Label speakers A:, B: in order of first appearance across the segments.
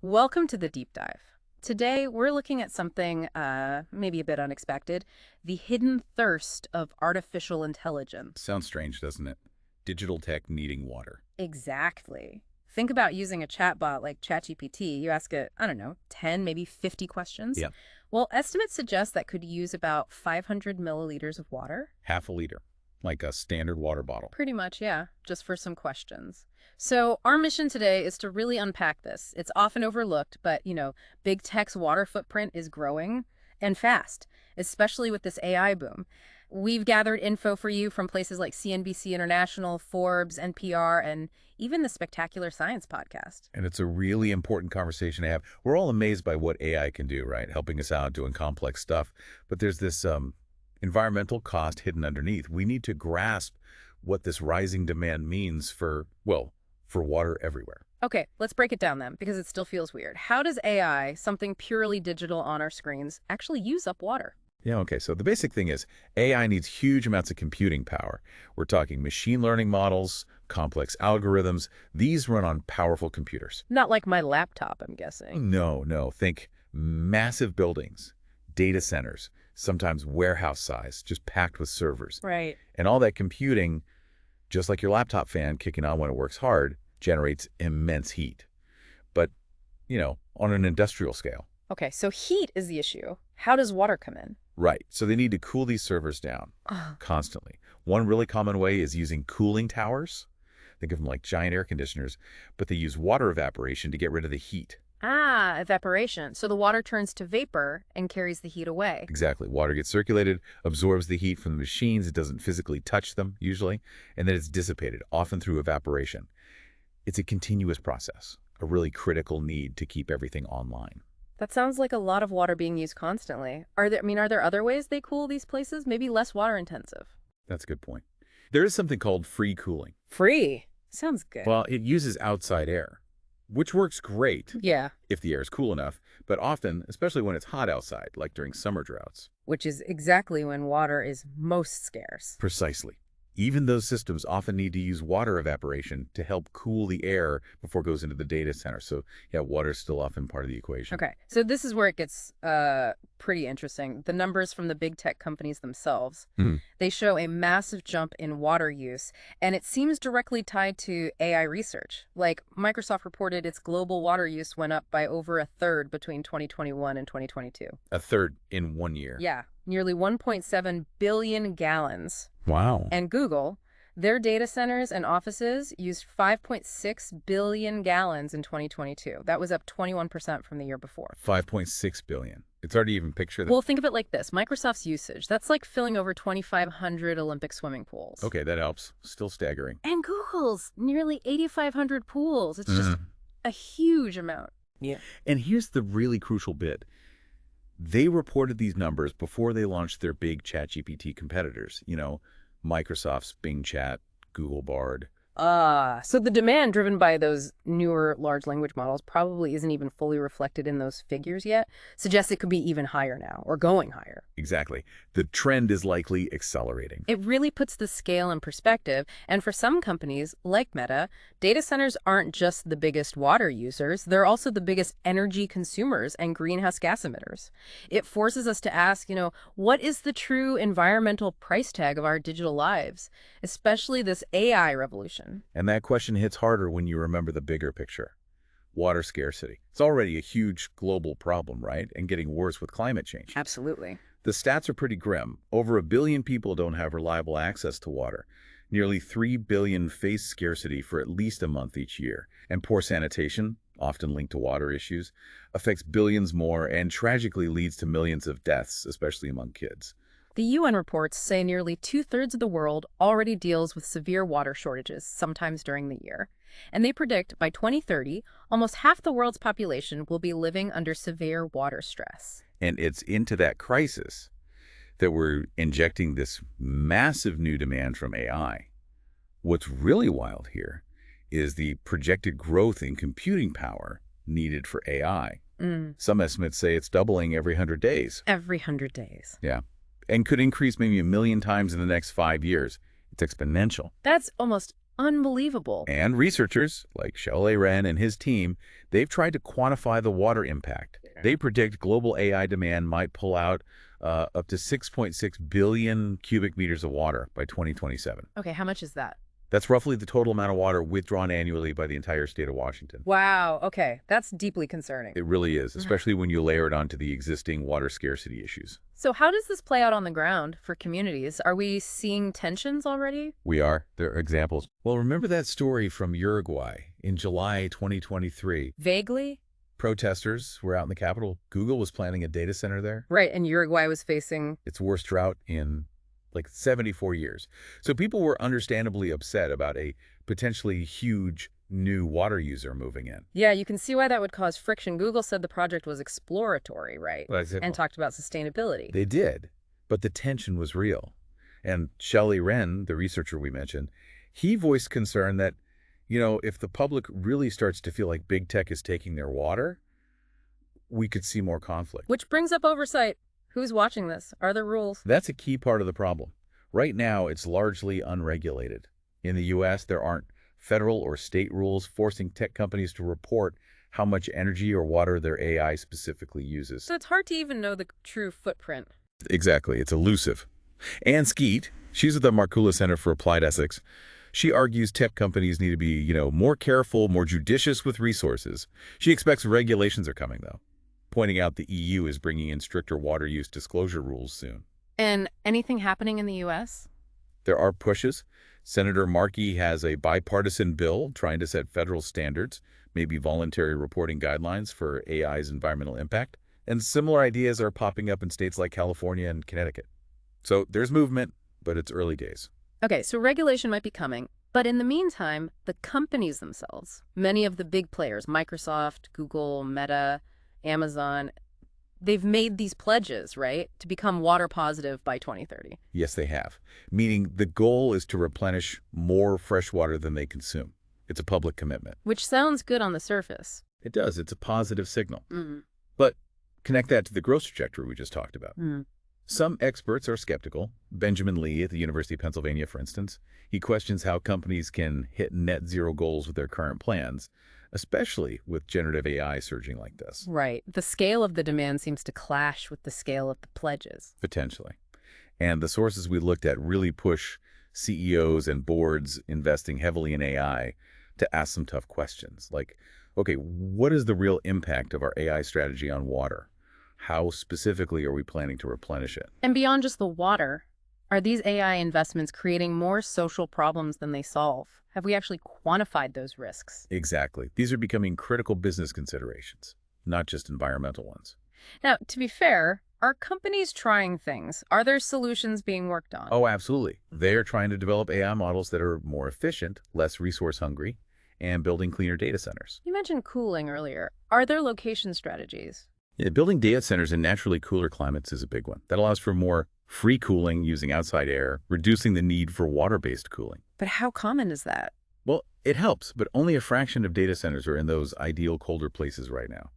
A: Welcome to the deep dive. Today, we're looking at something maybe a bit unexpected, the hidden thirst of artificial intelligence.
B: Sounds strange, doesn't it? Digital tech needing water.
A: Exactly. Think about using a chatbot like ChatGPT. You ask it, I don't know, 10, maybe 50 questions.
B: Yep.
A: Well, estimates suggest that could use about 500 milliliters of water.
B: Half a liter, like a standard water bottle.
A: Pretty much, yeah, just for some questions. So our mission today is to really unpack this. It's often overlooked, but, big tech's water footprint is growing and fast, especially with this AI boom. We've gathered info for you from places like CNBC International, Forbes, NPR, and even the Spectacular Science podcast.
B: And it's a really important conversation to have. We're all amazed by what AI can do, right? Helping us out, doing complex stuff. But there's this environmental cost hidden underneath. We need to grasp what this rising demand means for water everywhere.
A: Okay, let's break it down then, because it still feels weird. How does AI, something purely digital on our screens, actually use up water?
B: Yeah, okay. So the basic thing is AI needs huge amounts of computing power. We're talking machine learning models, complex algorithms. These run on powerful computers.
A: Not like my laptop, I'm guessing.
B: No. Think massive buildings, data centers, sometimes warehouse size, just packed with servers.
A: Right.
B: And all that computing, just like your laptop fan kicking on when it works hard, generates immense heat. But, on an industrial scale.
A: Okay, so heat is the issue. How does water come in?
B: Right. So they need to cool these servers down constantly. One really common way is using cooling towers. Think of them like giant air conditioners, but they use water evaporation to get rid of the heat.
A: Evaporation. So the water turns to vapor and carries the heat away.
B: Exactly. Water gets circulated, absorbs the heat from the machines. It doesn't physically touch them, usually, and then it's dissipated, often through evaporation. It's a continuous process, a really critical need to keep everything online.
A: That sounds like a lot of water being used constantly. Are there other ways they cool these places? Maybe less water intensive?
B: That's a good point. There is something called free cooling.
A: Free? Sounds good.
B: Well, it uses outside air, which works great
A: Yeah,
B: if the air is cool enough, but often, especially when it's hot outside, like during summer droughts.
A: which is exactly when water is most scarce.
B: Precisely. Even those systems often need to use water evaporation to help cool the air before it goes into the data center. So, yeah, water is still often part of the equation.
A: Okay, so this is where it gets pretty interesting. The numbers from the big tech companies themselves, they show a massive jump in water use, and it seems directly tied to AI research. Like Microsoft reported its global water use went up by over a third between 2021 and 2022.
B: A third in 1 year.
A: Yeah, nearly 1.7 billion gallons.
B: Wow.
A: And Google, their data centers and offices used 5.6 billion gallons in 2022. That was up 21% from the year before.
B: 5.6 billion. It's hard to even picture that.
A: Well, think of it like this. Microsoft's usage, that's like filling over 2,500 Olympic swimming pools.
B: Okay, that helps. Still staggering.
A: And Google's nearly 8,500 pools. It's just a huge amount. Yeah.
B: And here's the really crucial bit. They reported these numbers before they launched their big ChatGPT competitors. Microsoft's Bing Chat, Google Bard.
A: So the demand driven by those newer large language models probably isn't even fully reflected in those figures yet. Suggests it could be even higher now, or going higher.
B: Exactly. The trend is likely accelerating.
A: It really puts the scale in perspective, and for some companies, like Meta, data centers aren't just the biggest water users, they're also the biggest energy consumers and greenhouse gas emitters. It forces us to ask, what is the true environmental price tag of our digital lives, especially this AI revolution?
B: And that question hits harder when you remember the bigger picture. Water scarcity. It's already a huge global problem, right? And getting worse with climate change.
A: Absolutely.
B: The stats are pretty grim. Over 1 billion people don't have reliable access to water. Nearly 3 billion face scarcity for at least a month each year. And poor sanitation, often linked to water issues, affects billions more and tragically leads to millions of deaths, especially among kids.
A: The UN reports say nearly 2/3 of the world already deals with severe water shortages, sometimes during the year. And they predict by 2030, almost half the world's population will be living under severe water stress.
B: And it's into that crisis that we're injecting this massive new demand from AI. What's really wild here is the projected growth in computing power needed for AI. Some estimates say it's doubling every 100 days.
A: Every 100 days.
B: Yeah. And could increase maybe 1 million times in the next 5 years. It's exponential.
A: That's almost Unbelievable.
B: And researchers, like Xiaolei Ren and his team, they've tried to quantify the water impact. They predict global AI demand might pull out up to 6.6 billion cubic meters of water by 2027.
A: Okay, how much is that?
B: That's roughly the total amount of water withdrawn annually by the entire state of Washington.
A: Wow, okay, that's deeply concerning.
B: It really is, especially when you layer it onto the existing water scarcity issues.
A: So how does this play out on the ground for communities? Are we seeing tensions already?
B: We are. There are examples. Well, remember that story from Uruguay in July 2023?
A: Vaguely?
B: Protesters were out in the capital. Google was planning a data center there.
A: Right, and Uruguay was facing...
B: Its worst drought in like 74 years. So people were understandably upset about a potentially huge new water user moving in.
A: Yeah, you can see why that would cause friction. Google said the project was exploratory, right?
B: Well, that's it.
A: And talked about sustainability.
B: They did, but the tension was real. And Shelley Wren, the researcher we mentioned, he voiced concern that, if the public really starts to feel like big tech is taking their water, we could see more conflict.
A: Which brings up oversight. Who's watching this? Are there rules?
B: That's a key part of the problem. Right now, it's largely unregulated. In the U.S., there aren't federal or state rules forcing tech companies to report how much energy or water their AI specifically uses.
A: So it's hard to even know the true footprint.
B: Exactly. It's elusive. Ann Skeet, she's at the Markula Center for Applied Ethics. She argues tech companies need to be, more careful, more judicious with resources. She expects regulations are coming, though, pointing out the EU is bringing in stricter water use disclosure rules soon.
A: And anything happening in the U.S.?
B: There are pushes. Senator Markey has a bipartisan bill trying to set federal standards, maybe voluntary reporting guidelines for AI's environmental impact. And similar ideas are popping up in states like California and Connecticut. So there's movement, but it's early days.
A: Okay, so regulation might be coming. But in the meantime, the companies themselves, many of the big players, Microsoft, Google, Meta, Amazon, they've made these pledges, right, to become water positive by 2030.
B: Yes, they have. Meaning the goal is to replenish more fresh water than they consume. It's a public commitment.
A: Which sounds good on the surface.
B: It does. It's a positive signal.
A: Mm.
B: But connect that to the growth trajectory we just talked about.
A: Mm.
B: Some experts are skeptical. Benjamin Lee at the University of Pennsylvania, for instance, he questions how companies can hit net zero goals with their current plans, especially with generative AI surging like this.
A: Right. The scale of the demand seems to clash with the scale of the pledges.
B: Potentially. And the sources we looked at really push CEOs and boards investing heavily in AI to ask some tough questions. Like, okay, what is the real impact of our AI strategy on water? How specifically are we planning to replenish it?
A: And beyond just the water, are these AI investments creating more social problems than they solve? Have we actually quantified those risks?
B: Exactly. These are becoming critical business considerations, not just environmental ones.
A: Now, to be fair, are companies trying things? Are there solutions being worked on?
B: Oh, absolutely. They are trying to develop AI models that are more efficient, less resource hungry, and building cleaner data centers.
A: You mentioned cooling earlier. Are there location strategies?
B: Yeah, building data centers in naturally cooler climates is a big one. That allows for more free cooling using outside air, reducing the need for water-based cooling.
A: But how common is that?
B: Well, it helps, but only a fraction of data centers are in those ideal colder places right now.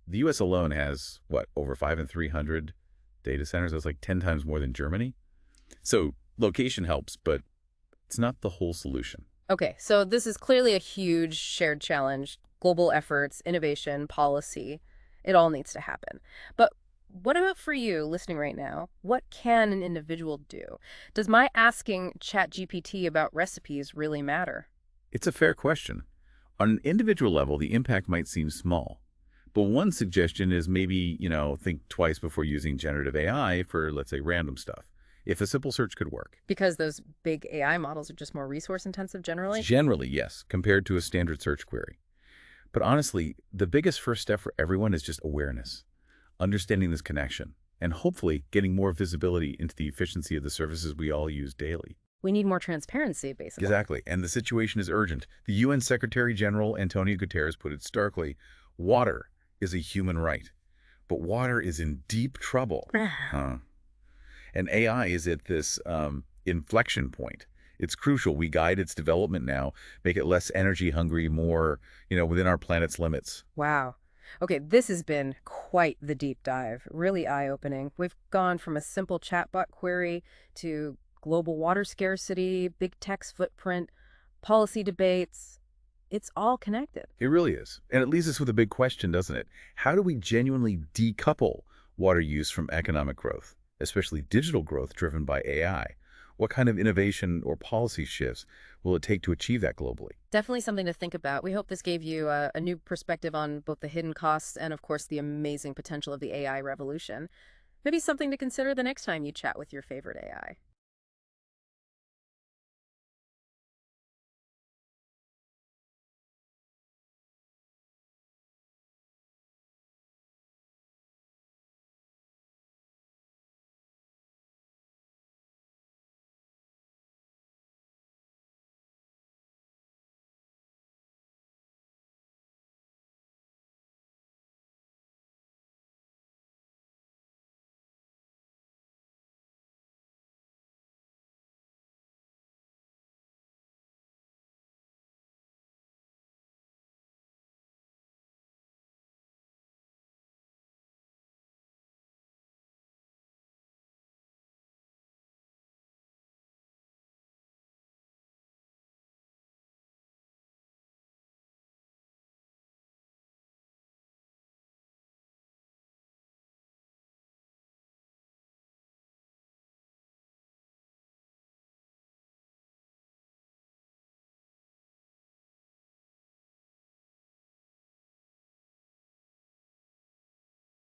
B: The U.S. alone has, over 5,300 data centers? That's like 10 times more than Germany. So location helps, but it's not the whole solution.
A: Okay, so this is clearly a huge shared challenge. Global efforts, innovation, policy, it all needs to happen. But what about for you listening right now? What can an individual do? Does my asking ChatGPT about recipes really matter?
B: It's a fair question. On an individual level, the impact might seem small. But one suggestion is maybe, think twice before using generative AI for, let's say, random stuff, if a simple search could work.
A: Because those big AI models are just more resource intensive generally?
B: Generally, yes, compared to a standard search query. But honestly, the biggest first step for everyone is just awareness, understanding this connection, and hopefully getting more visibility into the efficiency of the services we all use daily.
A: We need more transparency, basically.
B: Exactly, and the situation is urgent. The UN Secretary General Antonio Guterres put it starkly, water is a human right, but water is in deep trouble. And AI is at this inflection point. It's crucial. We guide its development now, make it less energy hungry, more, within our planet's limits.
A: Wow. Okay, this has been quite the deep dive, really eye-opening. We've gone from a simple chatbot query to global water scarcity, big tech's footprint, policy debates. It's all connected.
B: It really is. And it leaves us with a big question, doesn't it? How do we genuinely decouple water use from economic growth, especially digital growth driven by AI? What kind of innovation or policy shifts will it take to achieve that globally?
A: Definitely something to think about. We hope this gave you a new perspective on both the hidden costs and, of course, the amazing potential of the AI revolution. Maybe something to consider the next time you chat with your favorite AI.